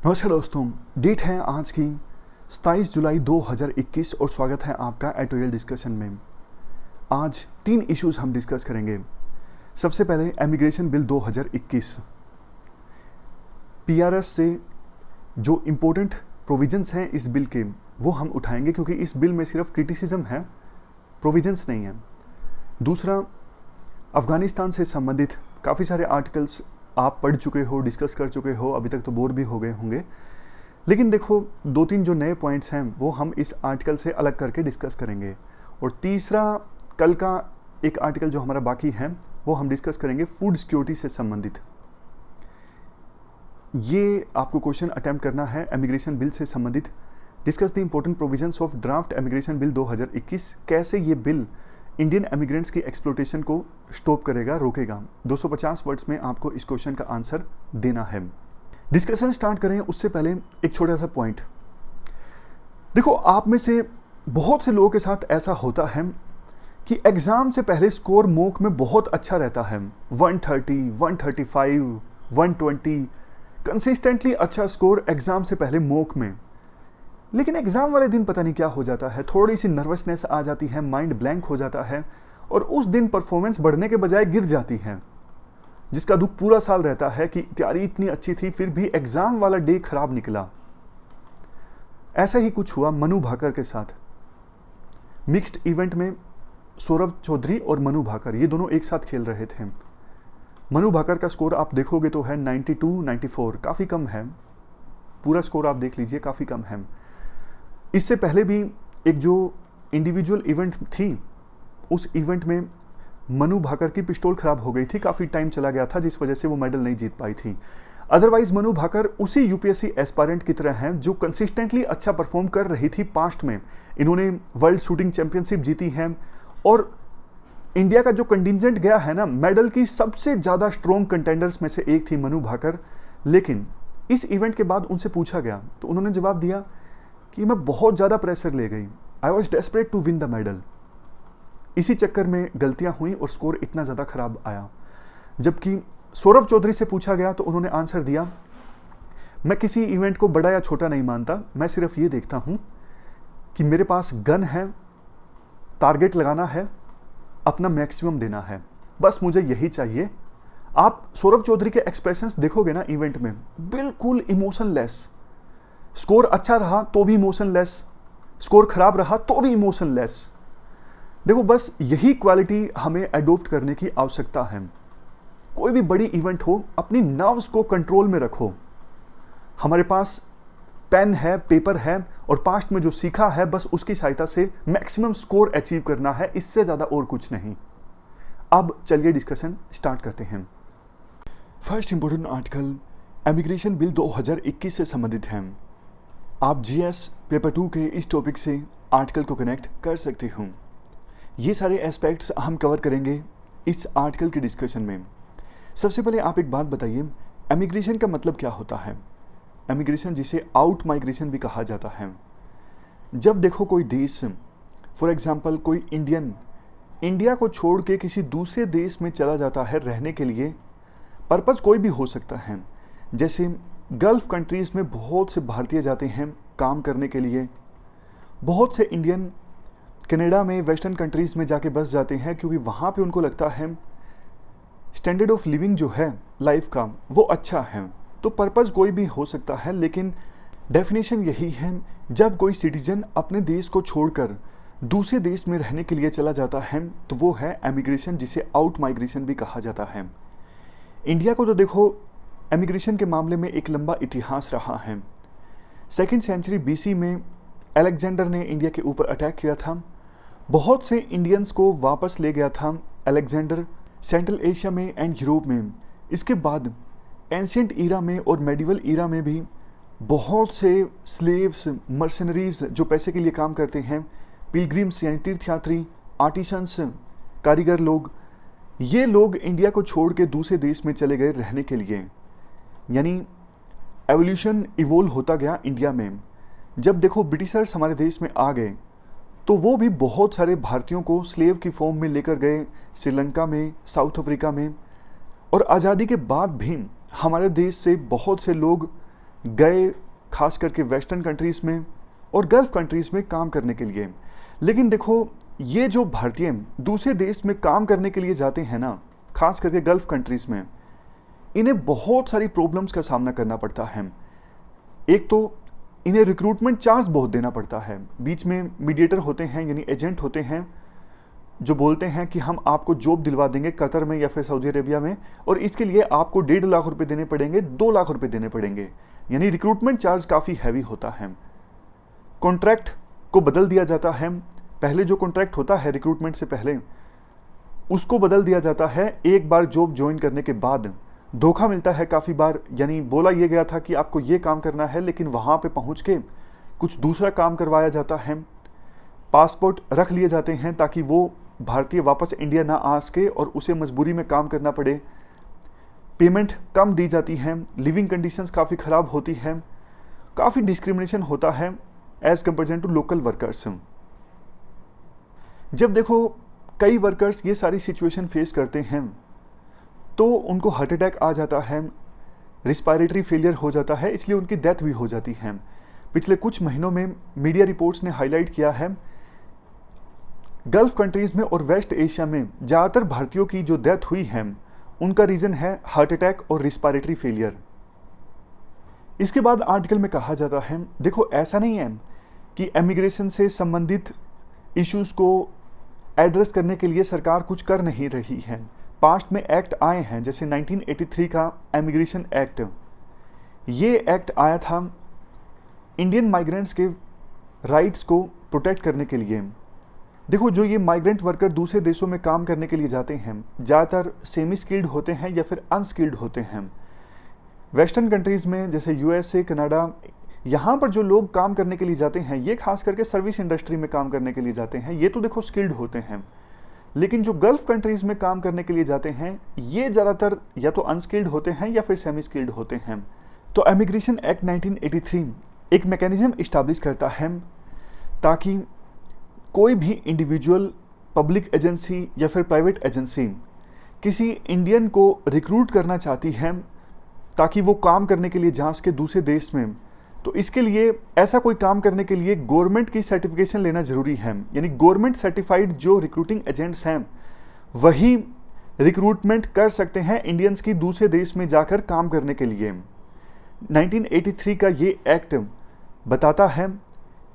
नमस्कार दोस्तों, डेट है आज की 27 जुलाई 2021 और स्वागत है आपका एटोरियल डिस्कशन में। आज 3 इश्यूज हम डिस्कस करेंगे। सबसे पहले इमिग्रेशन बिल 2021, पीआरएस से जो इम्पोर्टेंट प्रोविजंस हैं इस बिल के वो हम उठाएंगे, क्योंकि इस बिल में सिर्फ क्रिटिसिज्म है, प्रोविजंस नहीं है। दूसरा, अफ़गानिस्तान से संबंधित काफ़ी सारे आर्टिकल्स आप पढ़ चुके हो, डिस्कस कर चुके हो, अभी तक तो बोर भी हो गए होंगे, लेकिन देखो 2-3 जो नए पॉइंट्स हैं वो हम इस आर्टिकल से अलग करके डिस्कस करेंगे। और तीसरा, कल का एक आर्टिकल जो हमारा बाकी है वो हम डिस्कस करेंगे फूड सिक्योरिटी से संबंधित। ये आपको क्वेश्चन अटेम्प्ट करना है इमिग्रेशन बिल से संबंधित। Discuss the important provisions of draft immigration bill 2021, कैसे ये बिल इंडियन एमिग्रेंट्स की एक्सप्लोटेशन को स्टॉप करेगा, रोकेगा। 250 वर्ड्स में आपको इस क्वेश्चन का आंसर देना है। डिस्कशन स्टार्ट करें उससे पहले एक छोटा सा पॉइंट। देखो, आप में से बहुत से लोगों के साथ ऐसा होता है कि एग्जाम से पहले स्कोर मॉक में बहुत अच्छा रहता है, 130, 135, 120, कंसिस्टेंटली अच्छा स्कोर एग्जाम से पहले मॉक में। लेकिन एग्जाम वाले दिन पता नहीं क्या हो जाता है, थोड़ी सी नर्वसनेस आ जाती है, माइंड ब्लैंक हो जाता है और उस दिन परफॉर्मेंस बढ़ने के बजाय गिर जाती है, जिसका दुख पूरा साल रहता है कि तैयारी इतनी अच्छी थी फिर भी एग्जाम वाला डे खराब निकला। ऐसा ही कुछ हुआ मनु भाकर के साथ। मिक्स्ड इवेंट में सौरभ चौधरी और मनु भाकर ये दोनों एक साथ खेल रहे थे। मनु भाकर का स्कोर आप देखोगे तो है 92, 94, काफ़ी कम है। पूरा स्कोर आप देख लीजिए, काफ़ी कम है। इससे पहले भी एक जो इंडिविजुअल इवेंट थी, उस इवेंट में मनु भाकर की पिस्टल खराब हो गई थी, काफ़ी टाइम चला गया था, जिस वजह से वो मेडल नहीं जीत पाई थी। अदरवाइज मनु भाकर उसी यूपीएससी एस्पायरेंट की तरह हैं जो कंसिस्टेंटली अच्छा परफॉर्म कर रही थी। पास्ट में इन्होंने वर्ल्ड शूटिंग चैंपियनशिप जीती है और इंडिया का जो कंटिजेंट गया है ना, मेडल की सबसे ज़्यादा स्ट्रॉन्ग कंटेंडर्स में से एक थी मनु भाकर। लेकिन इस इवेंट के बाद उनसे पूछा गया तो उन्होंने जवाब दिया कि मैं बहुत ज़्यादा प्रेशर ले गई, I was desperate to win the medal. इसी चक्कर में गलतियां हुई और स्कोर इतना ज़्यादा खराब आया। जबकि सौरभ चौधरी से पूछा गया तो उन्होंने आंसर दिया, मैं किसी इवेंट को बड़ा या छोटा नहीं मानता, मैं सिर्फ ये देखता हूँ कि मेरे पास गन है, टारगेट लगाना है, अपना मैक्सिमम देना है, बस मुझे यही चाहिए। आप सौरभ चौधरी के एक्सप्रेशंस देखोगे ना इवेंट में, बिल्कुल इमोशनलेस। स्कोर अच्छा रहा तो भी इमोशनलेस, स्कोर खराब रहा तो भी इमोशनलेस। देखो, बस यही क्वालिटी हमें अडॉप्ट करने की आवश्यकता है। कोई भी बड़ी इवेंट हो, अपनी नर्व्स को कंट्रोल में रखो। हमारे पास पेन है, पेपर है और पास्ट में जो सीखा है बस उसकी सहायता से मैक्सिमम स्कोर अचीव करना है, इससे ज़्यादा और कुछ नहीं। अब चलिए डिस्कशन स्टार्ट करते हैं। First important article immigration bill 2021 से संबंधित है। आप जीएस पेपर 2 के इस टॉपिक से आर्टिकल को कनेक्ट कर सकते हो। ये सारे एस्पेक्ट्स हम कवर करेंगे इस आर्टिकल के डिस्कशन में। सबसे पहले आप एक बात बताइए, इमिग्रेशन का मतलब क्या होता है? इमिग्रेशन जिसे आउट माइग्रेशन भी कहा जाता है। जब देखो कोई देश, फॉर एग्जांपल कोई इंडिया को छोड़ के किसी दूसरे देश में चला जाता है रहने के लिए, पर्पज़ कोई भी हो सकता है। जैसे गल्फ़ कंट्रीज़ में बहुत से भारतीय जाते हैं काम करने के लिए, बहुत से इंडियन कनाडा में, वेस्टर्न कंट्रीज़ में जाके बस जाते हैं क्योंकि वहाँ पे उनको लगता है स्टैंडर्ड ऑफ लिविंग जो है लाइफ का वो अच्छा है। तो पर्पज़ कोई भी हो सकता है, लेकिन डेफिनेशन यही है, जब कोई सिटीजन अपने देश को छोड़कर दूसरे देश में रहने के लिए चला जाता है तो वो है इमिग्रेशन, जिसे आउट माइग्रेशन भी कहा जाता है। इंडिया को तो देखो इमिग्रेशन के मामले में एक लंबा इतिहास रहा है। 2nd सेंचुरी बीसी में अलेक्जेंडर ने इंडिया के ऊपर अटैक किया था, बहुत से इंडियंस को वापस ले गया था अलेक्जेंडर सेंट्रल एशिया में एंड यूरोप में। इसके बाद एंशियंट ईरा में और मेडिवल ईरा में भी बहुत से स्लेव्स, मर्सनरीज जो पैसे के लिए काम करते हैं, पिलग्रिम्स यानी तीर्थयात्री, आर्टिसंस, कारीगर लोग, ये लोग इंडिया को छोड़ के दूसरे देश में चले गए रहने के लिए। यानी एवोल्यूशन इवोल्व होता गया इंडिया में। जब देखो ब्रिटिशर्स हमारे देश में आ गए तो वो भी बहुत सारे भारतीयों को स्लेव की फॉर्म में लेकर गए श्रीलंका में, साउथ अफ्रीका में। और आज़ादी के बाद भी हमारे देश से बहुत से लोग गए, खास करके वेस्टर्न कंट्रीज़ में और गल्फ कंट्रीज़ में काम करने के लिए। लेकिन देखो, ये जो भारतीय दूसरे देश में काम करने के लिए जाते हैं ना, खास करके गल्फ कंट्रीज़ में, इन्हें बहुत सारी प्रॉब्लम्स का सामना करना पड़ता है। एक तो इन्हें रिक्रूटमेंट चार्ज बहुत देना पड़ता है। बीच में मीडिएटर होते हैं, यानी एजेंट होते हैं, जो बोलते हैं कि हम आपको जॉब दिलवा देंगे कतर में या फिर सऊदी अरेबिया में, और इसके लिए आपको 1.5 लाख रुपए देने पड़ेंगे, 2 लाख रुपए देने पड़ेंगे। यानी रिक्रूटमेंट चार्ज काफ़ी हैवी होता है। कॉन्ट्रैक्ट को बदल दिया जाता है। पहले जो कॉन्ट्रैक्ट होता है रिक्रूटमेंट से पहले, उसको बदल दिया जाता है एक बार जॉब ज्वाइन करने के बाद। धोखा मिलता है काफ़ी बार, यानी बोला यह गया था कि आपको ये काम करना है, लेकिन वहाँ पे पहुँच के कुछ दूसरा काम करवाया जाता है। पासपोर्ट रख लिए जाते हैं ताकि वो भारतीय वापस इंडिया ना आ सके और उसे मजबूरी में काम करना पड़े। पेमेंट कम दी जाती है, लिविंग कंडीशंस काफ़ी ख़राब होती है, काफ़ी डिस्क्रिमिनेशन होता है as comparison to local workers. जब देखो कई वर्कर्स ये सारी सिचुएशन फेस करते हैं तो उनको हार्ट अटैक आ जाता है, रिस्पायरेटरी फेलियर हो जाता है, इसलिए उनकी डेथ भी हो जाती है। पिछले कुछ महीनों में मीडिया रिपोर्ट्स ने हाईलाइट किया है, गल्फ कंट्रीज़ में और वेस्ट एशिया में ज़्यादातर भारतीयों की जो डेथ हुई है उनका रीज़न है हार्ट अटैक और रिस्पायरेटरी फेलियर। इसके बाद आर्टिकल में कहा जाता है, देखो ऐसा नहीं है कि इमिग्रेशन से संबंधित इश्यूज़ को एड्रेस करने के लिए सरकार कुछ कर नहीं रही है। पास्ट में एक्ट आए हैं, जैसे 1983 का इमिग्रेशन एक्ट। ये एक्ट आया था इंडियन माइग्रेंट्स के राइट्स को प्रोटेक्ट करने के लिए। देखो, जो ये माइग्रेंट वर्कर दूसरे देशों में काम करने के लिए जाते हैं, ज़्यादातर सेमी स्किल्ड होते हैं या फिर अनस्किल्ड होते हैं। वेस्टर्न कंट्रीज़ में जैसे यूएसए, कनाडा, यहाँ पर जो लोग काम करने के लिए जाते हैं, ये खास करके सर्विस इंडस्ट्री में काम करने के लिए जाते हैं। ये तो देखो स्किल्ड होते हैं। लेकिन जो गल्फ कंट्रीज़ में काम करने के लिए जाते हैं, ये ज़्यादातर या तो अनस्किल्ड होते हैं या फिर सेमी स्किल्ड होते हैं। तो इमिग्रेशन एक्ट 1983 एक मैकेनिज्म इस्टेब्लिश करता है ताकि कोई भी इंडिविजुअल, पब्लिक एजेंसी या फिर प्राइवेट एजेंसी किसी इंडियन को रिक्रूट करना चाहती है ताकि वो काम करने के लिए जा सके दूसरे देश में, तो इसके लिए ऐसा कोई काम करने के लिए गवर्नमेंट की सर्टिफिकेशन लेना जरूरी है। यानी गवर्नमेंट सर्टिफाइड जो रिक्रूटिंग एजेंट्स हैं वही रिक्रूटमेंट कर सकते हैं इंडियंस की दूसरे देश में जाकर काम करने के लिए। 1983 का ये एक्ट बताता है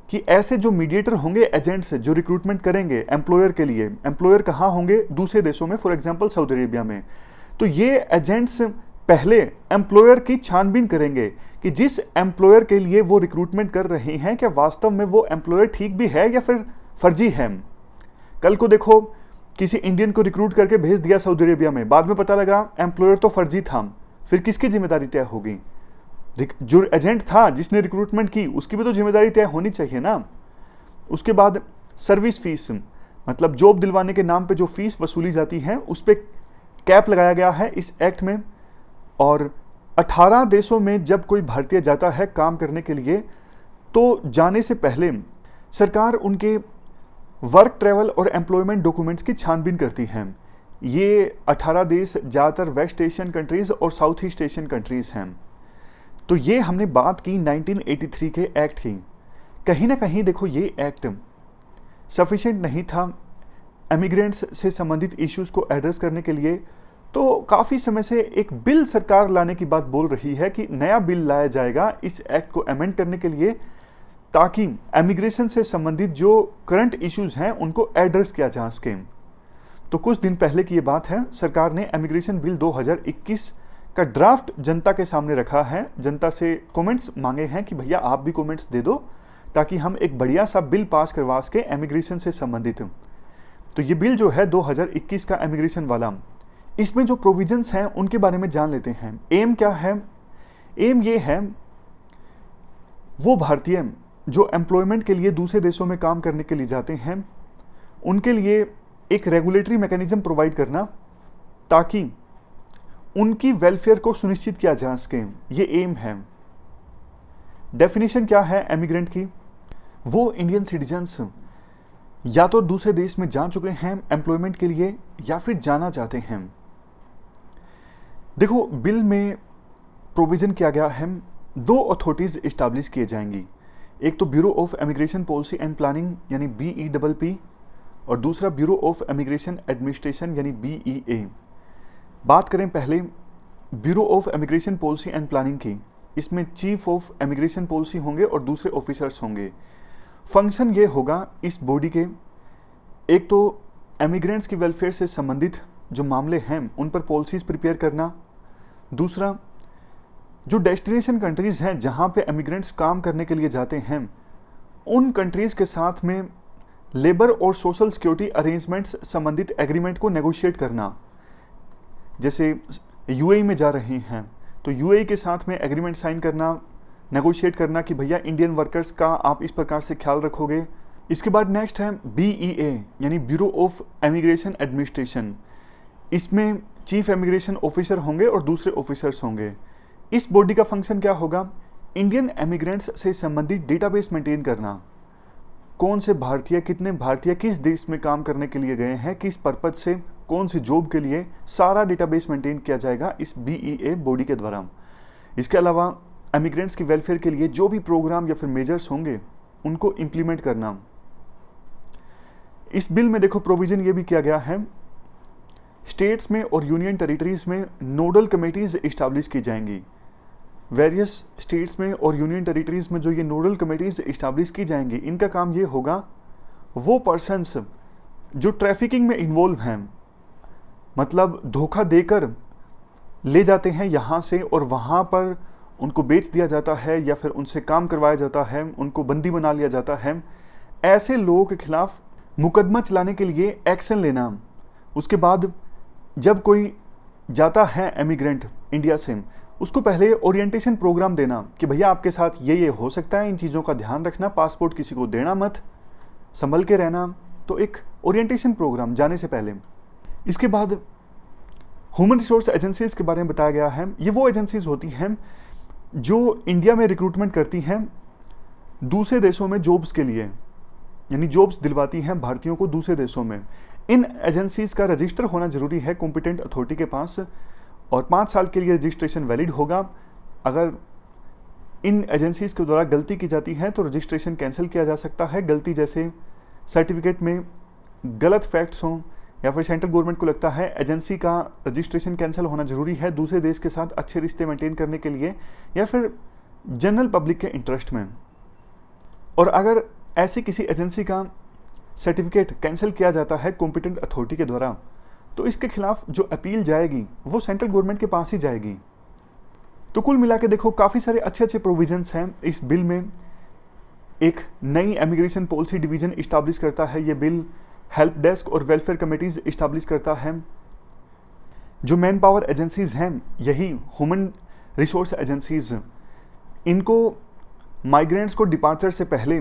कि ऐसे जो मीडिएटर होंगे, एजेंट्स जो रिक्रूटमेंट करेंगे एम्प्लॉयर के लिए, एम्प्लॉयर कहाँ होंगे? दूसरे देशों में, फॉर एग्जांपल सऊदी अरेबिया में। तो ये एजेंट्स पहले एम्प्लॉयर की छानबीन करेंगे कि जिस एम्प्लॉयर के लिए वो रिक्रूटमेंट कर रहे हैं, क्या वास्तव में वो एम्प्लॉयर ठीक भी है या फिर फर्जी है। कल को देखो किसी इंडियन को रिक्रूट करके भेज दिया सऊदी अरेबिया में, बाद में पता लगा एम्प्लॉयर तो फर्जी था, फिर किसकी जिम्मेदारी तय होगी? जो एजेंट था जिसने रिक्रूटमेंट की, उसकी भी तो जिम्मेदारी तय होनी चाहिए ना। उसके बाद सर्विस फीस, मतलब जॉब दिलवाने के नाम पे जो फीस वसूली जाती है, उस पर कैप लगाया गया है इस एक्ट में। और 18 देशों में जब कोई भारतीय जाता है काम करने के लिए, तो जाने से पहले सरकार उनके वर्क, ट्रैवल और एम्प्लॉयमेंट डॉक्यूमेंट्स की छानबीन करती है। ये 18 देश ज़्यादातर वेस्ट एशियन कंट्रीज़ और साउथ ईस्ट एशियन कंट्रीज़ हैं। तो ये हमने बात की 1983 के एक्ट की। कहीं ना कहीं देखो ये एक्ट सफिशिएंट नहीं था एमिग्रेंट्स से संबंधित इश्यूज़ को एड्रेस करने के लिए। तो काफ़ी समय से एक बिल सरकार लाने की बात बोल रही है कि नया बिल लाया जाएगा इस एक्ट को अमेंड करने के लिए, ताकि इमिग्रेशन से संबंधित जो करंट इश्यूज़ हैं उनको एड्रेस किया जा सके। तो कुछ दिन पहले की ये बात है, सरकार ने इमिग्रेशन बिल 2021 का ड्राफ्ट जनता के सामने रखा है। जनता से कमेंट्स मांगे हैं कि भैया आप भी कमेंट्स दे दो ताकि हम एक बढ़िया सा बिल पास करवा सके इमिग्रेशन से संबंधित। तो ये बिल जो है 2021 का इमिग्रेशन वाला, इसमें जो प्रोविजंस हैं उनके बारे में जान लेते हैं। एम क्या है? एम ये है, वो भारतीय जो एम्प्लॉयमेंट के लिए दूसरे देशों में काम करने के लिए जाते हैं, उनके लिए एक रेगुलेटरी मैकेनिज्म प्रोवाइड करना ताकि उनकी वेलफेयर को सुनिश्चित किया जा सके। ये एम है। डेफिनेशन क्या है एमिग्रेंट की? वो इंडियन सिटीजन्स या तो दूसरे देश में जा चुके हैं एम्प्लॉयमेंट के लिए या फिर जाना चाहते हैं। देखो बिल में प्रोविज़न किया गया है दो अथॉरिटीज़ इस्टेब्लिश किए जाएंगी। एक तो bureau of immigration policy and planning यानी BEPP और दूसरा ब्यूरो ऑफ इमिग्रेशन एडमिनिस्ट्रेशन यानी BEA। बात करें पहले bureau of immigration policy and planning की, इसमें चीफ ऑफ इमिग्रेशन पॉलिसी होंगे और दूसरे ऑफिसर्स होंगे। फंक्शन ये होगा इस बॉडी के, एक तो एमिग्रेंट्स की वेलफेयर से संबंधित जो मामले हैं उन पर पॉलिसीज़ प्रिपेयर करना, दूसरा जो डेस्टिनेशन कंट्रीज़ हैं जहाँ पे एमिग्रेंट्स काम करने के लिए जाते हैं उन कंट्रीज़ के साथ में लेबर और सोशल सिक्योरिटी अरेंजमेंट्स संबंधित एग्रीमेंट को नेगोशिएट करना। जैसे UAE में जा रहे हैं तो UAE के साथ में एग्रीमेंट साइन करना, नेगोशिएट करना कि भैया इंडियन वर्कर्स का आप इस प्रकार से ख्याल रखोगे। इसके बाद नेक्स्ट है BEA यानी ब्यूरो ऑफ इमिग्रेशन एडमिनिस्ट्रेशन। इसमें चीफ इमिग्रेशन ऑफिसर होंगे और दूसरे ऑफिसर्स होंगे। इस बॉडी का फंक्शन क्या होगा? इंडियन एमिग्रेंट्स से संबंधित डेटाबेस मेंटेन करना। कौन से भारतीय, कितने भारतीय किस देश में काम करने के लिए गए हैं, किस पर्पज से, कौन सी जॉब के लिए, सारा डेटाबेस मेंटेन किया जाएगा इस BEA बॉडी के द्वारा। इसके अलावा एमिग्रेंट्स की वेलफेयर के लिए जो भी प्रोग्राम या फिर मेजर्स होंगे उनको इम्प्लीमेंट करना। इस बिल में देखो प्रोविजन ये भी किया गया है, स्टेट्स में और यूनियन टेरिटरीज में नोडल कमेटीज इस्टेब्लिश की जाएंगी। वेरियस स्टेट्स में और यूनियन टेरिटरीज में जो ये नोडल कमेटीज इस्टेब्लिश की जाएंगी, इनका काम ये होगा वो पर्सन्स जो ट्रैफिकिंग में इन्वॉल्व हैं, मतलब धोखा देकर ले जाते हैं यहाँ से और वहाँ पर उनको बेच दिया जाता है या फिर उनसे काम करवाया जाता है, उनको बंदी बना लिया जाता है, ऐसे लोगों के खिलाफ मुकदमा चलाने के लिए एक्शन लेना। उसके बाद जब कोई जाता है एमिग्रेंट इंडिया से, उसको पहले ओरिएंटेशन प्रोग्राम देना कि भैया आपके साथ ये हो सकता है, इन चीज़ों का ध्यान रखना, पासपोर्ट किसी को देना मत, संभल के रहना। तो एक ओरिएंटेशन प्रोग्राम जाने से पहले। इसके बाद ह्यूमन रिसोर्स एजेंसीज के बारे में बताया गया है। ये वो एजेंसीज होती हैं जो इंडिया में रिक्रूटमेंट करती हैं दूसरे देशों में जॉब्स के लिए, यानी जॉब्स दिलवाती हैं भारतीयों को दूसरे देशों में। इन एजेंसीज का रजिस्टर होना जरूरी है कॉम्पिटेंट अथॉरिटी के पास और 5 साल के लिए रजिस्ट्रेशन वैलिड होगा। अगर इन एजेंसीज के द्वारा गलती की जाती है तो रजिस्ट्रेशन कैंसिल किया जा सकता है। गलती जैसे सर्टिफिकेट में गलत फैक्ट्स हों या फिर सेंट्रल गवर्नमेंट को लगता है एजेंसी का रजिस्ट्रेशन कैंसिल होना जरूरी है दूसरे देश के साथ अच्छे रिश्ते मेंटेन करने के लिए या फिर जनरल पब्लिक के इंटरेस्ट में, और अगर ऐसी किसी एजेंसी का सर्टिफिकेट कैंसिल किया जाता है कॉम्पिटेंट अथॉरिटी के द्वारा तो इसके खिलाफ जो अपील जाएगी वो सेंट्रल गवर्नमेंट के पास ही जाएगी। तो कुल मिला के देखो काफ़ी सारे अच्छे अच्छे प्रोविजंस हैं इस बिल में। एक नई इमिग्रेशन पॉलिसी डिवीजन इस्टेब्लिश करता है ये बिल, हेल्प डेस्क और वेलफेयर कमेटीज इस्टेब्लिश करता है। जो मैन पावर एजेंसीज हैं यही ह्यूमन रिसोर्स एजेंसीज, इनको माइग्रेंट्स को डिपार्चर से पहले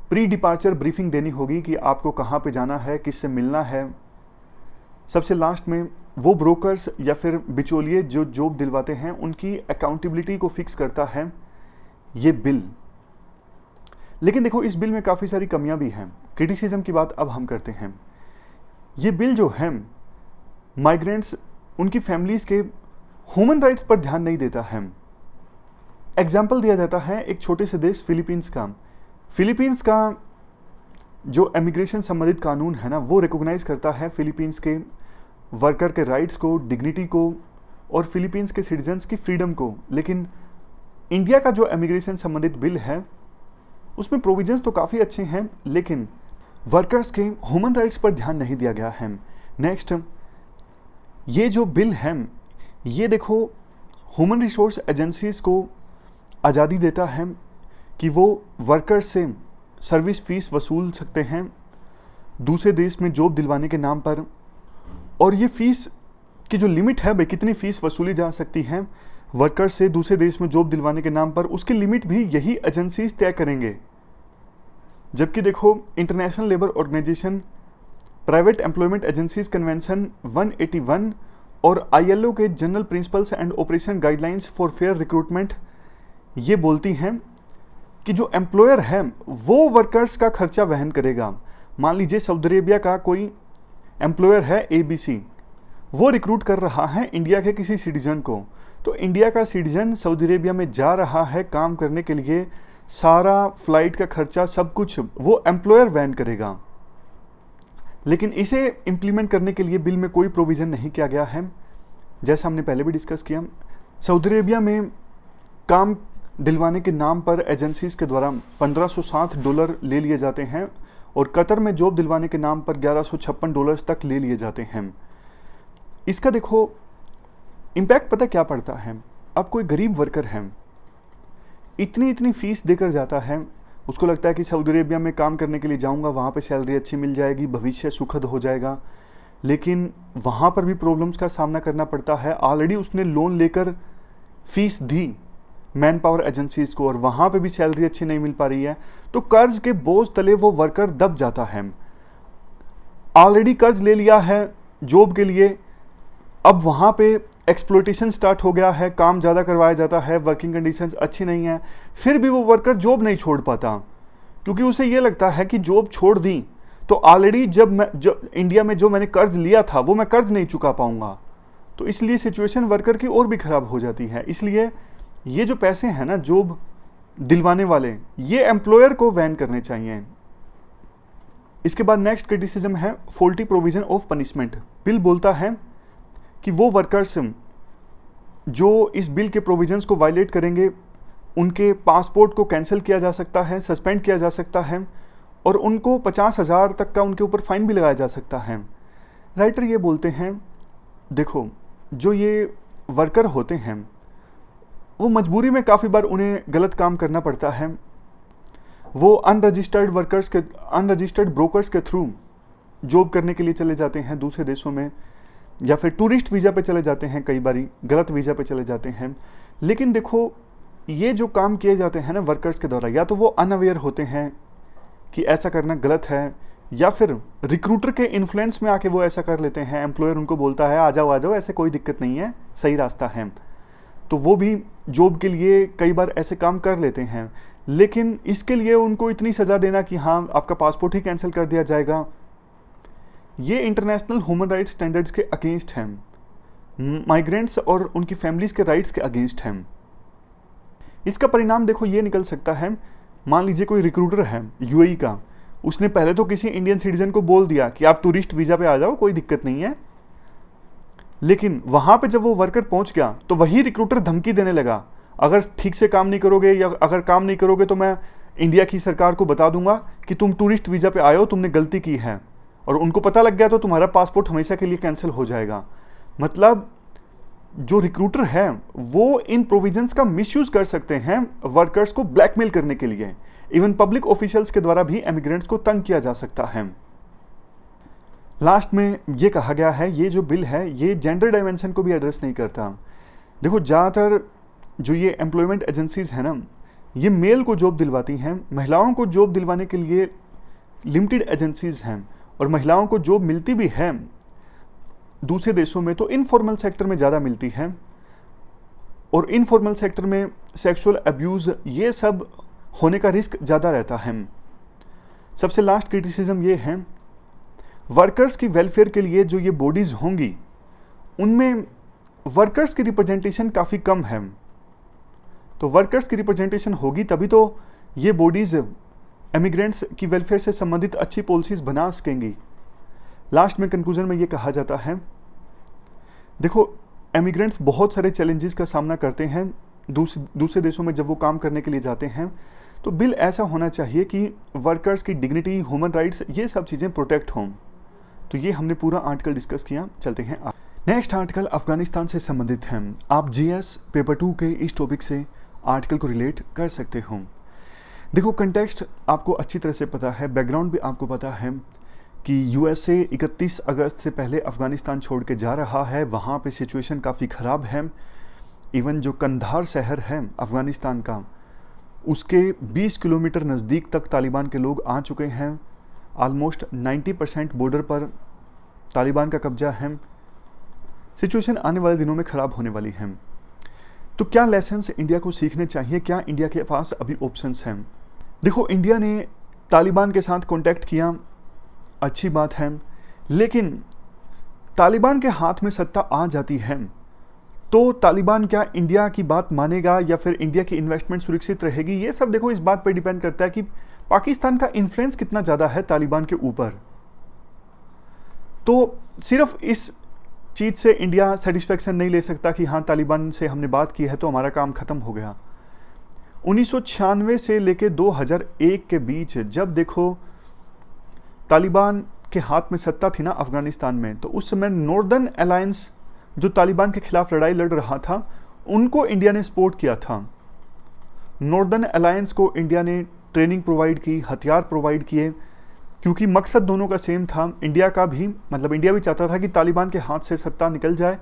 प्री डिपार्चर ब्रीफिंग देनी होगी कि आपको कहाँ पे जाना है, किससे मिलना है। सबसे लास्ट में वो ब्रोकर्स या फिर बिचौलिए जो जॉब दिलवाते हैं उनकी अकाउंटेबिलिटी को फिक्स करता है ये बिल। लेकिन देखो इस बिल में काफ़ी सारी कमियां भी हैं। क्रिटिसिज्म की बात अब हम करते हैं। ये बिल जो है माइग्रेंट्स, उनकी फैमिलीज़ के ह्यूमन राइट्स पर ध्यान नहीं देता है। एग्जाम्पल दिया जाता है एक छोटे से देश फिलीपींस का। फिलीपींस का जो इमिग्रेशन संबंधित कानून है ना वो रिकॉग्नाइज करता है फिलीपींस के वर्कर के राइट्स को, डिग्निटी को और फिलीपींस के सिटीजन्स की फ्रीडम को। लेकिन इंडिया का जो इमिग्रेशन संबंधित बिल है उसमें प्रोविजंस तो काफ़ी अच्छे हैं लेकिन वर्कर्स के ह्यूमन राइट्स पर ध्यान नहीं दिया गया है। नेक्स्ट, ये जो बिल है ये देखो ह्यूमन रिसोर्स एजेंसीज को आज़ादी देता है कि वो वर्कर्स से सर्विस फीस वसूल सकते हैं दूसरे देश में जॉब दिलवाने के नाम पर, और ये फीस की जो लिमिट है भाई कितनी फ़ीस वसूली जा सकती है वर्कर्स से दूसरे देश में जॉब दिलवाने के नाम पर, उसकी लिमिट भी यही एजेंसीज तय करेंगे। जबकि देखो international labour organisation, private employment agencies convention 181 और ILO के general principles and operation guidelines for fair recruitment ये बोलती हैं कि जो एम्प्लॉयर है वो वर्कर्स का खर्चा वहन करेगा। मान लीजिए सऊदी अरेबिया का कोई एम्प्लॉयर है ABC, वो रिक्रूट कर रहा है इंडिया के किसी सिटीजन को, तो इंडिया का सिटीजन सऊदी अरेबिया में जा रहा है काम करने के लिए, सारा फ्लाइट का खर्चा सब कुछ वो एम्प्लॉयर वहन करेगा। लेकिन इसे इम्प्लीमेंट करने के लिए बिल में कोई प्रोविज़न नहीं किया गया है। जैसा हमने पहले भी डिस्कस किया, सऊदी अरेबिया में काम दिलवाने के नाम पर एजेंसीज़ के द्वारा $1560 ले लिए जाते हैं और कतर में जॉब दिलवाने के नाम पर $1156 तक ले लिए जाते हैं। इसका देखो इम्पैक्ट पता क्या पड़ता है। अब कोई गरीब वर्कर है, इतनी फीस देकर जाता है, उसको लगता है कि सऊदी अरेबिया में काम करने के लिए जाऊंगा, वहाँ पे सैलरी अच्छी मिल जाएगी, भविष्य सुखद हो जाएगा, लेकिन वहाँ पर भी प्रॉब्लम्स का सामना करना पड़ता है। ऑलरेडी उसने लोन लेकर fees the man power agencies को और वहाँ पे भी सैलरी अच्छी नहीं मिल पा रही है, तो कर्ज के बोझ तले वो वर्कर दब जाता है। ऑलरेडी कर्ज ले लिया है जॉब के लिए, अब वहाँ पे एक्सप्लॉयटेशन स्टार्ट हो गया है, काम ज़्यादा करवाया जाता है, वर्किंग कंडीशंस अच्छी नहीं है, फिर भी वो वर्कर जॉब नहीं छोड़ पाता, क्योंकि उसे ये लगता है कि जॉब छोड़ दी तो ऑलरेडी जब इंडिया में जो मैंने कर्ज लिया था वो मैं कर्ज नहीं चुका पाऊंगा, तो इसलिए सिचुएशन वर्कर की और भी ख़राब हो जाती है। इसलिए ये जो पैसे हैं ना जॉब दिलवाने वाले, ये एम्प्लॉयर को वहन करने चाहिए। इसके बाद नेक्स्ट क्रिटिसिज्म है faulty provision of punishment. Bill बोलता है कि वो वर्कर्स जो इस बिल के प्रोविजंस को वायलेट करेंगे उनके पासपोर्ट को कैंसिल किया जा सकता है, सस्पेंड किया जा सकता है और उनको 50,000 तक का उनके ऊपर फाइन भी लगाया जा सकता है। राइटर ये बोलते हैं, देखो जो ये वर्कर होते हैं वो मजबूरी में काफ़ी बार उन्हें गलत काम करना पड़ता है। वो अनरजिस्टर्ड ब्रोकर्स के थ्रू जॉब करने के लिए चले जाते हैं दूसरे देशों में, या फिर टूरिस्ट वीज़ा पे चले जाते हैं, कई बारी गलत वीज़ा पे चले जाते हैं। लेकिन देखो ये जो काम किए जाते हैं ना वर्कर्स के द्वारा, या तो वो अनअवेयर होते हैं कि ऐसा करना गलत है, या फिर रिक्रूटर के इन्फ्लुएंस में आके वो ऐसा कर लेते हैं। एम्प्लॉयर उनको बोलता है आ जाओ ऐसे कोई दिक्कत नहीं है, सही रास्ता है, तो वो भी जॉब के लिए कई बार ऐसे काम कर लेते हैं। लेकिन इसके लिए उनको इतनी सज़ा देना कि हाँ आपका पासपोर्ट ही कैंसिल कर दिया जाएगा, ये इंटरनेशनल ह्यूमन राइट्स स्टैंडर्ड्स के अगेंस्ट हैं, माइग्रेंट्स और उनकी फैमिलीज़ के राइट्स के अगेंस्ट हैं। इसका परिणाम देखो ये निकल सकता है, मान लीजिए कोई रिक्रूटर है यूएई का, उसने पहले तो किसी इंडियन सिटीजन को बोल दिया कि आप टूरिस्ट वीज़ा पे आ जाओ, कोई दिक्कत नहीं है, लेकिन वहाँ पे जब वो वर्कर पहुँच गया तो वही रिक्रूटर धमकी देने लगा, अगर ठीक से काम नहीं करोगे या अगर काम नहीं करोगे तो मैं इंडिया की सरकार को बता दूंगा कि तुम टूरिस्ट वीज़ा पे आए हो, तुमने गलती की है, और उनको पता लग गया तो तुम्हारा पासपोर्ट हमेशा के लिए कैंसिल हो जाएगा। मतलब जो रिक्रूटर है वो इन प्रोविजंस का मिसयूज कर सकते हैं वर्कर्स को ब्लैकमेल करने के लिए। इवन पब्लिक ऑफिशियल्स के द्वारा भी एमिग्रेंट्स को तंग किया जा सकता है। लास्ट में ये कहा गया है ये जो बिल है ये जेंडर डायमेंशन को भी एड्रेस नहीं करता। देखो ज़्यादातर जो ये एम्प्लॉयमेंट एजेंसीज़ हैं ना, ये मेल को जॉब दिलवाती हैं, महिलाओं को जॉब दिलवाने के लिए लिमिटेड एजेंसीज़ हैं, और महिलाओं को जॉब मिलती भी है दूसरे देशों में तो इनफॉर्मल सेक्टर में ज़्यादा मिलती है, और इनफॉर्मल सेक्टर में सेक्सुअल अब्यूज़ ये सब होने का रिस्क ज़्यादा रहता है। सबसे लास्ट क्रिटिसिज्म ये है, वर्कर्स की वेलफेयर के लिए जो ये बॉडीज़ होंगी उनमें वर्कर्स की रिप्रेजेंटेशन काफ़ी कम है, तो वर्कर्स की रिप्रेजेंटेशन होगी तभी तो ये बॉडीज़ एमिग्रेंट्स की वेलफेयर से संबंधित अच्छी पॉलिसीज़ बना सकेंगी। लास्ट में कंक्लूजन में ये कहा जाता है, देखो एमिग्रेंट्स बहुत सारे चैलेंजेस का सामना करते हैं दूसरे देशों में जब वो काम करने के लिए जाते हैं, तो बिल ऐसा होना चाहिए कि वर्कर्स की डिग्निटी, ह्यूमन राइट्स, ये सब चीज़ें प्रोटेक्ट हों। तो ये हमने पूरा आर्टिकल डिस्कस किया। चलते हैं नेक्स्ट आर्टिकल अफगानिस्तान से संबंधित है। आप जीएस पेपर 2 के इस टॉपिक से आर्टिकल को रिलेट कर सकते हो। देखो कंटेक्स्ट आपको अच्छी तरह से पता है, बैकग्राउंड भी आपको पता है कि यूएसए 31 अगस्त से पहले अफ़गानिस्तान छोड़ के जा रहा है। वहाँ पे सिचुएशन काफ़ी ख़राब है। इवन जो कंधार शहर है अफ़गानिस्तान का, उसके 20 किलोमीटर नज़दीक तक तालिबान के लोग आ चुके हैं। ऑलमोस्ट 90% बॉर्डर पर तालिबान का कब्जा है। सिचुएशन आने वाले दिनों में ख़राब होने वाली है। तो क्या लेसन्स इंडिया को सीखने चाहिए? क्या इंडिया के पास अभी ऑप्शंस हैं? देखो इंडिया ने तालिबान के साथ कॉन्टैक्ट किया, अच्छी बात है, लेकिन तालिबान के हाथ में सत्ता आ जाती है तो तालिबान क्या इंडिया की बात मानेगा या फिर इंडिया की इन्वेस्टमेंट सुरक्षित रहेगी? ये सब देखो इस बात पर डिपेंड करता है कि पाकिस्तान का इन्फ्लुएंस कितना ज़्यादा है तालिबान के ऊपर। तो सिर्फ इस चीज़ से इंडिया सेटिस्फेक्शन नहीं ले सकता कि हाँ तालिबान से हमने बात की है तो हमारा काम ख़त्म हो गया। 1996 से लेके 2001 के बीच जब देखो तालिबान के हाथ में सत्ता थी ना अफगानिस्तान में, तो उस समय नॉर्दर्न अलायंस जो तालिबान के खिलाफ लड़ाई लड़ रहा था उनको इंडिया ने सपोर्ट किया था। नॉर्दर्न अलायंस को इंडिया ने ट्रेनिंग प्रोवाइड की, हथियार प्रोवाइड किए, क्योंकि मकसद दोनों का सेम था। इंडिया का भी मतलब इंडिया भी चाहता था कि तालिबान के हाथ से सत्ता निकल जाए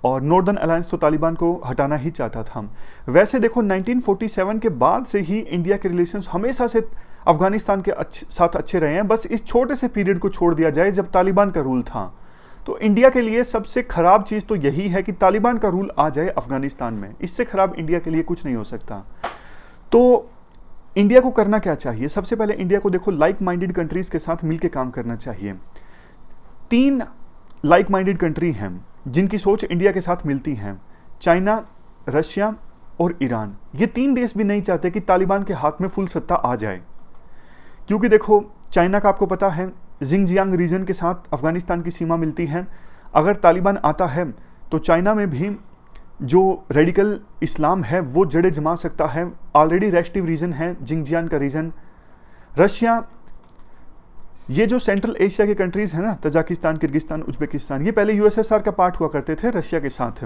और नॉर्दर्न अलायंस तो तालिबान को हटाना ही चाहता था। वैसे देखो 1947 के बाद से ही इंडिया के रिलेशंस हमेशा से अफगानिस्तान के साथ अच्छे रहे हैं। बस इस छोटे से पीरियड को छोड़ दिया जाए जब तालिबान का रूल था, तो इंडिया के लिए सबसे खराब चीज़ तो यही है कि तालिबान का रूल आ जाए अफगानिस्तान में। इससे खराब इंडिया के लिए कुछ नहीं हो सकता। तो इंडिया को करना क्या चाहिए? सबसे पहले इंडिया को देखो लाइक माइंडेड कंट्रीज़ के साथ मिलकर काम करना चाहिए। 3 लाइक माइंडेड कंट्री हैं जिनकी सोच इंडिया के साथ मिलती हैं, चाइना, रशिया और ईरान। ये 3 देश भी नहीं चाहते कि तालिबान के हाथ में फुल सत्ता आ जाए, क्योंकि देखो चाइना का आपको पता है जिंगजियांग रीजन के साथ अफगानिस्तान की सीमा मिलती है। अगर तालिबान आता है तो चाइना में भी जो रेडिकल इस्लाम है वो जड़ें जमा सकता है। ऑलरेडी रेस्टिव रीजन है जिंगजियांग का रीजन। रशिया, ये जो सेंट्रल एशिया के कंट्रीज़ हैं ना, तजाकिस्तान, किर्गिस्तान, उज्बेकिस्तान, ये पहले यूएसएसआर का पार्ट हुआ करते थे रशिया के साथ।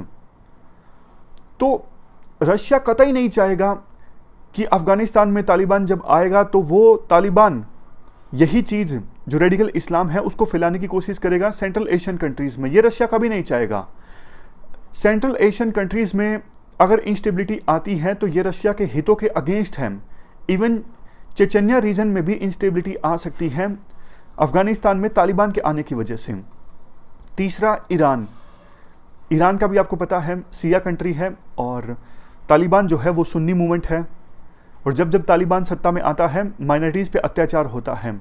तो रशिया कतई नहीं चाहेगा कि अफगानिस्तान में तालिबान जब आएगा तो वो तालिबान यही चीज़ जो रेडिकल इस्लाम है उसको फैलाने की कोशिश करेगा सेंट्रल एशियन कंट्रीज़ में। ये रशिया कभी नहीं चाहेगा। सेंट्रल एशियन कंट्रीज़ में अगर इंस्टेबिलिटी आती है तो ये रशिया के हितों के अगेंस्ट है। इवन चेचन्या रीजन में भी इंस्टेबिलिटी आ सकती है अफगानिस्तान में तालिबान के आने की वजह से। तीसरा, ईरान। ईरान का भी आपको पता है शिया कंट्री है और तालिबान जो है वो सुन्नी मूवमेंट है, और जब जब तालिबान सत्ता में आता है माइनॉरिटीज़ पे अत्याचार होता है।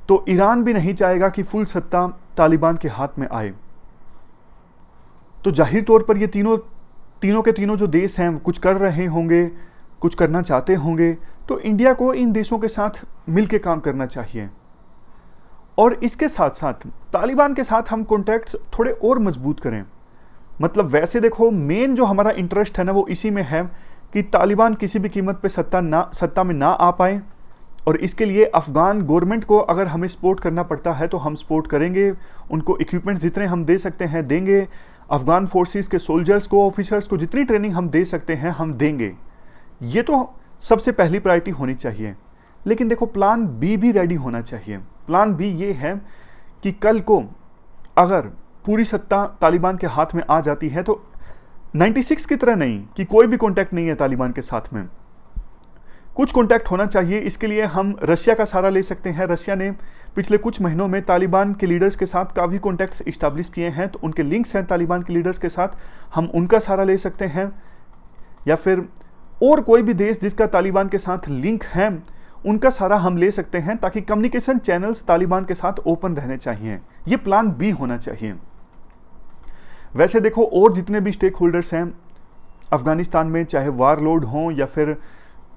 तो ईरान भी नहीं चाहेगा कि फुल सत्ता तालिबान के हाथ में आए। तो जाहिर तौर पर ये तीनों के तीनों जो देश हैं कुछ कर रहे होंगे, कुछ करना चाहते होंगे, तो इंडिया को इन देशों के साथ मिलकर काम करना चाहिए। और इसके साथ साथ तालिबान के साथ हम कॉन्टैक्ट्स थोड़े और मजबूत करें। मतलब वैसे देखो मेन जो हमारा इंटरेस्ट है ना वो इसी में है कि तालिबान किसी भी कीमत पे सत्ता में ना आ पाए, और इसके लिए अफ़गान गवर्नमेंट को अगर हमें सपोर्ट करना पड़ता है तो हम सपोर्ट करेंगे। उनको इक्विपमेंट्स जितने हम दे सकते हैं देंगे। अफ़गान फोर्सेस के सोल्जर्स को, ऑफिसर्स को जितनी ट्रेनिंग हम दे सकते हैं हम देंगे। ये तो सबसे पहली प्रायोरिटी होनी चाहिए। लेकिन देखो प्लान बी भी रेडी होना चाहिए। प्लान बी ये है कि कल को अगर पूरी सत्ता तालिबान के हाथ में आ जाती है तो 96 की तरह नहीं कि कोई भी कॉन्टैक्ट नहीं है तालिबान के साथ में, कुछ कॉन्टैक्ट होना चाहिए। इसके लिए हम रशिया का सहारा ले सकते हैं। रशिया ने पिछले कुछ महीनों में तालिबान के लीडर्स के साथ काफ़ी कॉन्टैक्ट्स इस्टेब्लिश किए हैं, तो उनके लिंक्स हैं तालिबान के लीडर्स के साथ, हम उनका सहारा ले सकते हैं। या फिर और कोई भी देश जिसका तालिबान के साथ लिंक है उनका सहारा हम ले सकते हैं, ताकि कम्युनिकेशन चैनल्स तालिबान के साथ ओपन रहने चाहिए। ये प्लान बी होना चाहिए। वैसे देखो और जितने भी स्टेक होल्डर्स हैं अफ़गानिस्तान में, चाहे वारलॉर्ड हों या फिर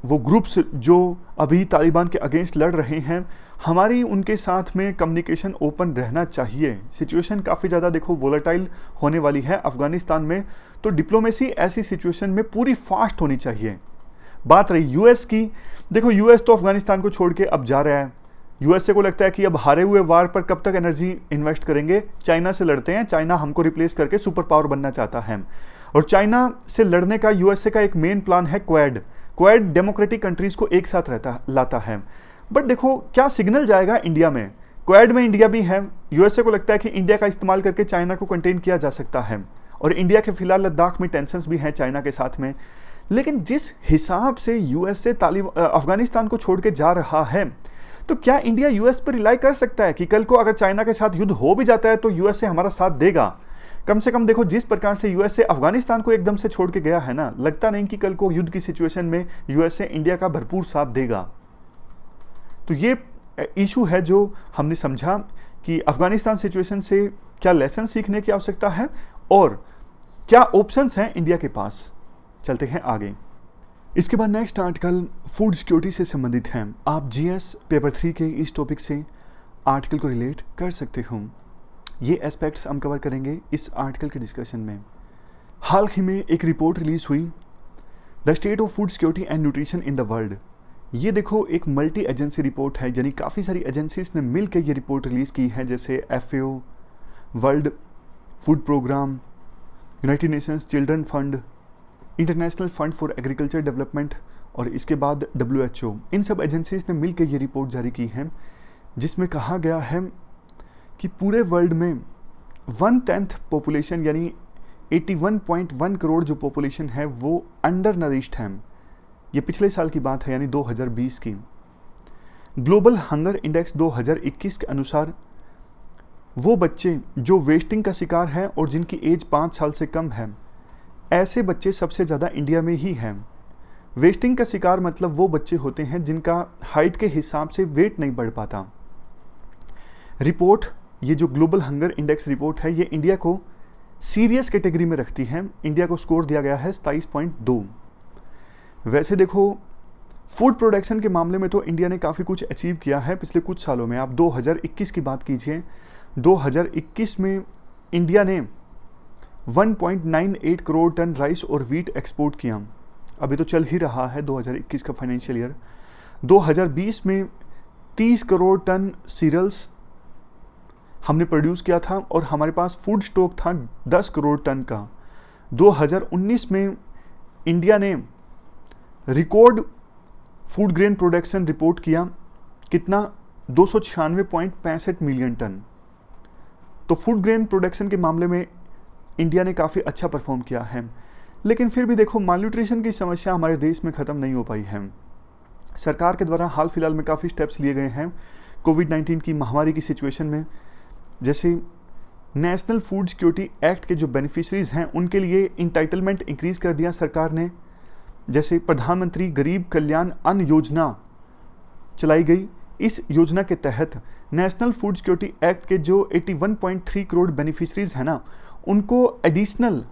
वो ग्रुप्स जो अभी तालिबान के अगेंस्ट लड़ रहे हैं, हमारी उनके साथ में कम्युनिकेशन ओपन रहना चाहिए। सिचुएशन काफ़ी ज़्यादा देखो वोलेटाइल होने वाली है अफ़गानिस्तान में, तो डिप्लोमेसी ऐसी सिचुएशन में पूरी फास्ट होनी चाहिए। बात रही यूएस की, देखो यूएस तो अफ़गानिस्तान को छोड़ के अब जा रहा है। यूएसए को लगता है कि अब हारे हुए वार पर कब तक एनर्जी इन्वेस्ट करेंगे, चाइना से लड़ते हैं, चाइना हमको रिप्लेस करके सुपर पावर बनना चाहता है। और चाइना से लड़ने का यूएसए का एक मेन प्लान है क्वाड डेमोक्रेटिक कंट्रीज़ को एक साथ लाता है। बट देखो क्या सिग्नल जाएगा इंडिया में, क्वाड में इंडिया भी है। यूएसए को लगता है कि इंडिया का इस्तेमाल करके चाइना को कंटेन किया जा सकता है, और इंडिया के फिलहाल लद्दाख में टेंशंस भी हैं चाइना के साथ में। लेकिन जिस हिसाब से यूएसए अफगानिस्तान को छोड़ के जा रहा है, तो क्या इंडिया यूएस पर रिलाई कर सकता है कि कल को अगर चाइना के साथ युद्ध हो भी जाता है तो यूएसए हमारा साथ देगा? कम से कम देखो जिस प्रकार से यूएसए अफगानिस्तान को एकदम से छोड़ के गया है ना, लगता नहीं कि कल को युद्ध की सिचुएशन में यूएसए इंडिया का भरपूर साथ देगा। तो ये इशू है जो हमने समझा कि अफगानिस्तान सिचुएशन से क्या लेसन सीखने की आवश्यकता है और क्या ऑप्शंस हैं इंडिया के पास। चलते हैं आगे। इसके बाद नेक्स्ट आर्टिकल फूड सिक्योरिटी से संबंधित है। आप जीएस पेपर 3 के इस टॉपिक से आर्टिकल को रिलेट कर सकते हो। ये एस्पेक्ट्स हम कवर करेंगे इस आर्टिकल के डिस्कशन में। हाल ही में एक रिपोर्ट रिलीज हुई, the state of food security and nutrition in the world. ये देखो एक मल्टी एजेंसी रिपोर्ट है, यानी काफ़ी सारी एजेंसीज ने मिलकर ये रिपोर्ट रिलीज़ की है, जैसे FAO, world food programme, united nations children fund, international fund for agriculture development और इसके बाद WHO। इन सब एजेंसीज ने मिलकर ये रिपोर्ट जारी की है, जिसमें कहा गया है कि पूरे वर्ल्ड में 1/10 पॉपुलेशन यानी 81.1 करोड़ जो पॉपुलेशन है वो अंडर नरिश्ड है। ये पिछले साल की बात है, यानी 2020 की। ग्लोबल हंगर इंडेक्स 2021 के अनुसार वो बच्चे जो वेस्टिंग का शिकार हैं और जिनकी एज 5 साल से कम है, ऐसे बच्चे सबसे ज़्यादा इंडिया में ही हैं। वेस्टिंग का शिकार मतलब वो बच्चे होते हैं जिनका हाइट के हिसाब से वेट नहीं बढ़ पाता। रिपोर्ट, ये जो ग्लोबल हंगर इंडेक्स रिपोर्ट है, ये इंडिया को सीरियस कैटेगरी में रखती है। इंडिया को स्कोर दिया गया है 27.2। वैसे देखो फूड प्रोडक्शन के मामले में तो इंडिया ने काफ़ी कुछ अचीव किया है पिछले कुछ सालों में। आप 2021 की बात कीजिए, 2021 में इंडिया ने 1.98 करोड़ टन राइस और वीट एक्सपोर्ट किया। अभी तो चल ही रहा है 2021 का फाइनेंशियल ईयर। 2020 में 30 करोड़ टन सीरियल्स हमने प्रोड्यूस किया था और हमारे पास फूड स्टॉक था 10 करोड़ टन का। 2019 में इंडिया ने record food grain production report किया, कितना 296.65 मिलियन टन। तो फूड ग्रेन प्रोडक्शन के मामले में इंडिया ने काफ़ी अच्छा परफॉर्म किया है। लेकिन फिर भी देखो मालन्यूट्रिशन की समस्या हमारे देश में ख़त्म नहीं हो पाई है। सरकार के द्वारा हाल फिलहाल में काफ़ी स्टेप्स लिए गए हैं कोविड-19 की महामारी की सिचुएशन में, जैसे नेशनल फूड सिक्योरिटी एक्ट के जो बेनिफिशरीज हैं उनके लिए इंटाइटलमेंट इंक्रीज़ कर दिया सरकार ने। जैसे प्रधानमंत्री गरीब कल्याण अन्न योजना चलाई गई। इस योजना के तहत नेशनल फूड सिक्योरिटी एक्ट के जो 81.3 करोड़ बेनिफिशरीज हैं ना, उनको एडिशनल,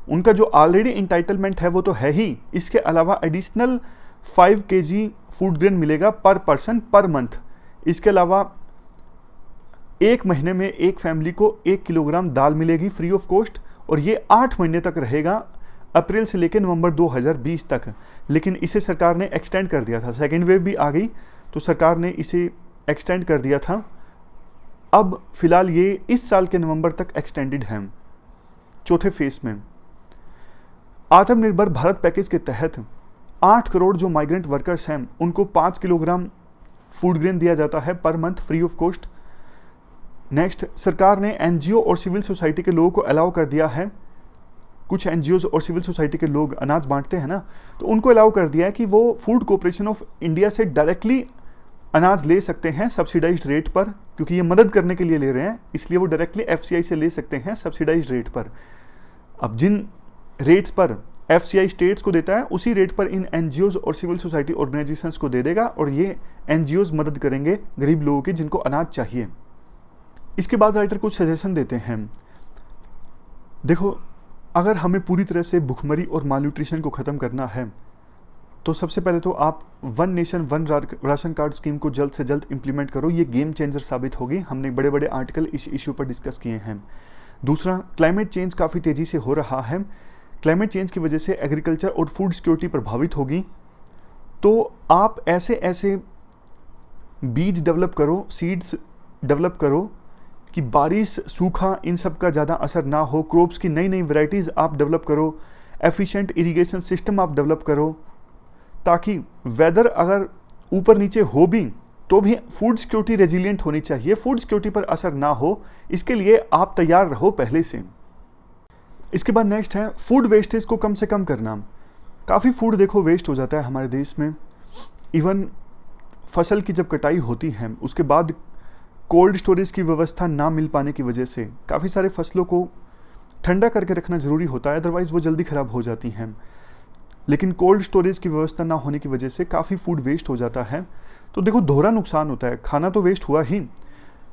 उनका जो ऑलरेडी इंटाइटलमेंट है वो तो है ही, इसके अलावा एडिशनल 5 kg फूड ग्रेन मिलेगा पर पर्सन पर मंथ। इसके अलावा एक महीने में एक फैमिली को 1 किलोग्राम दाल मिलेगी फ्री ऑफ कॉस्ट, और ये 8 महीने तक रहेगा, अप्रैल से लेकर नवंबर 2020 तक। लेकिन इसे सरकार ने एक्सटेंड कर दिया था, सेकेंड वेव भी आ गई तो सरकार ने इसे एक्सटेंड कर दिया था। अब फिलहाल ये इस साल के नवंबर तक एक्सटेंडेड है, चौथे फेज में। आत्मनिर्भर भारत पैकेज के तहत 8 करोड़ जो माइग्रेंट वर्कर्स हैं उनको 5 किलोग्राम फूड ग्रेन दिया जाता है per month free of cost. Next, सरकार ने एनजीओ और सिविल सोसाइटी के लोगों को अलाउ कर दिया है, कुछ एनजीओज और सिविल सोसाइटी के लोग अनाज बांटते हैं ना, तो उनको अलाउ कर दिया है कि वो फूड कॉर्पोरेशन ऑफ इंडिया से डायरेक्टली अनाज ले सकते हैं सब्सिडाइज्ड रेट पर, क्योंकि ये मदद करने के लिए ले रहे हैं, इसलिए वो डायरेक्टली FCI से ले सकते हैं सब्सिडाइज्ड रेट पर। अब जिन रेट्स पर FCI स्टेट्स को देता है उसी रेट पर इन एनजीओज और सिविल सोसाइटी ऑर्गेनाइजेशंस को दे देगा, और ये एनजीओज मदद करेंगे गरीब लोगों की जिनको अनाज चाहिए। इसके बाद राइटर कुछ सजेशन देते हैं। देखो, अगर हमें पूरी तरह से भुखमरी और मालन्यूट्रिशन को ख़त्म करना है तो सबसे पहले तो आप one nation one ration card scheme को जल्द से जल्द इंप्लीमेंट करो। ये गेम चेंजर साबित होगी। हमने बड़े बड़े आर्टिकल इस इशू पर डिस्कस किए हैं। दूसरा, क्लाइमेट चेंज काफ़ी तेज़ी से हो रहा है। क्लाइमेट चेंज की वजह से एग्रीकल्चर और फूड सिक्योरिटी प्रभावित होगी, तो आप ऐसे ऐसे बीज डेवलप करो, सीड्स डेवलप करो कि बारिश, सूखा, इन सब का ज़्यादा असर ना हो। क्रॉप्स की नई नई वैरायटीज़ आप डेवलप करो, एफिशिएंट इरिगेशन सिस्टम आप डेवलप करो, ताकि वेदर अगर ऊपर नीचे हो भी तो भी फूड सिक्योरिटी रेजिलिएंट होनी चाहिए, फूड सिक्योरिटी पर असर ना हो, इसके लिए आप तैयार रहो पहले से। इसके बाद नेक्स्ट है फूड वेस्टेज को कम से कम करना। काफ़ी फूड देखो वेस्ट हो जाता है हमारे देश में। इवन फसल की जब कटाई होती है उसके बाद कोल्ड स्टोरेज की व्यवस्था ना मिल पाने की वजह से काफ़ी सारे फसलों को ठंडा करके रखना ज़रूरी होता है, अदरवाइज़ वो जल्दी ख़राब हो जाती हैं। लेकिन कोल्ड स्टोरेज की व्यवस्था ना होने की वजह से काफ़ी फूड वेस्ट हो जाता है। तो देखो दोहरा नुकसान होता है, खाना तो वेस्ट हुआ ही,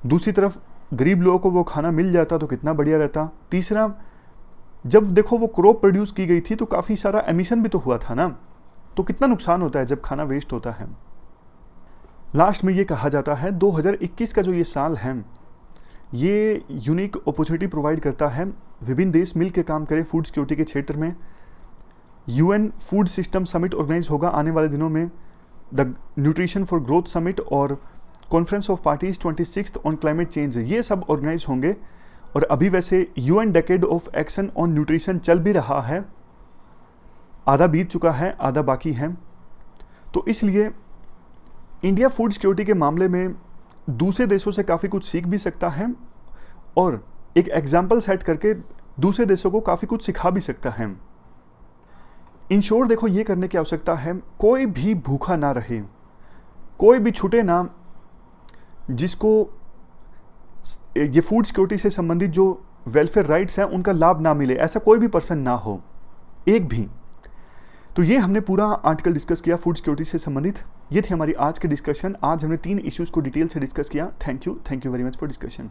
दूसरी तरफ गरीब लोगों को वो खाना मिल जाता तो कितना बढ़िया रहता। तीसरा, जब देखो वो क्रॉप प्रोड्यूस की गई थी तो काफ़ी सारा एमिशन भी तो हुआ था ना, तो कितना नुकसान होता है जब खाना वेस्ट होता है। लास्ट में ये कहा जाता है 2021 का जो ये साल है ये यूनिक अपॉर्चुनिटी प्रोवाइड करता है, विभिन्न देश मिल के काम करें फूड सिक्योरिटी के क्षेत्र में। UN food system summit organise होगा आने वाले दिनों में, the nutrition for growth summit और conference of parties 26 on climate change, ये सब ऑर्गेनाइज होंगे। और अभी वैसे UN decade of action on nutrition चल भी रहा है, आधा बीत चुका है, आधा बाकी है। तो इसलिए इंडिया फूड सिक्योरिटी के मामले में दूसरे देशों से काफ़ी कुछ सीख भी सकता है और एक एग्जाम्पल सेट करके दूसरे देशों को काफ़ी कुछ सिखा भी सकता है। इन शोर देखो ये करने की आवश्यकता है, कोई भी भूखा ना रहे, कोई भी छूटे ना, जिसको ये फूड सिक्योरिटी से संबंधित जो वेलफेयर राइट्स हैं उनका लाभ ना मिले, ऐसा कोई भी पर्सन ना हो, एक भी। तो ये हमने पूरा आर्टिकल डिस्कस किया फूड सिक्योरिटी से संबंधित। ये थी हमारी आज की डिस्कशन। आज हमने 3 इश्यूज़ को डिटेल से डिस्कस किया। Thank you very much for discussion.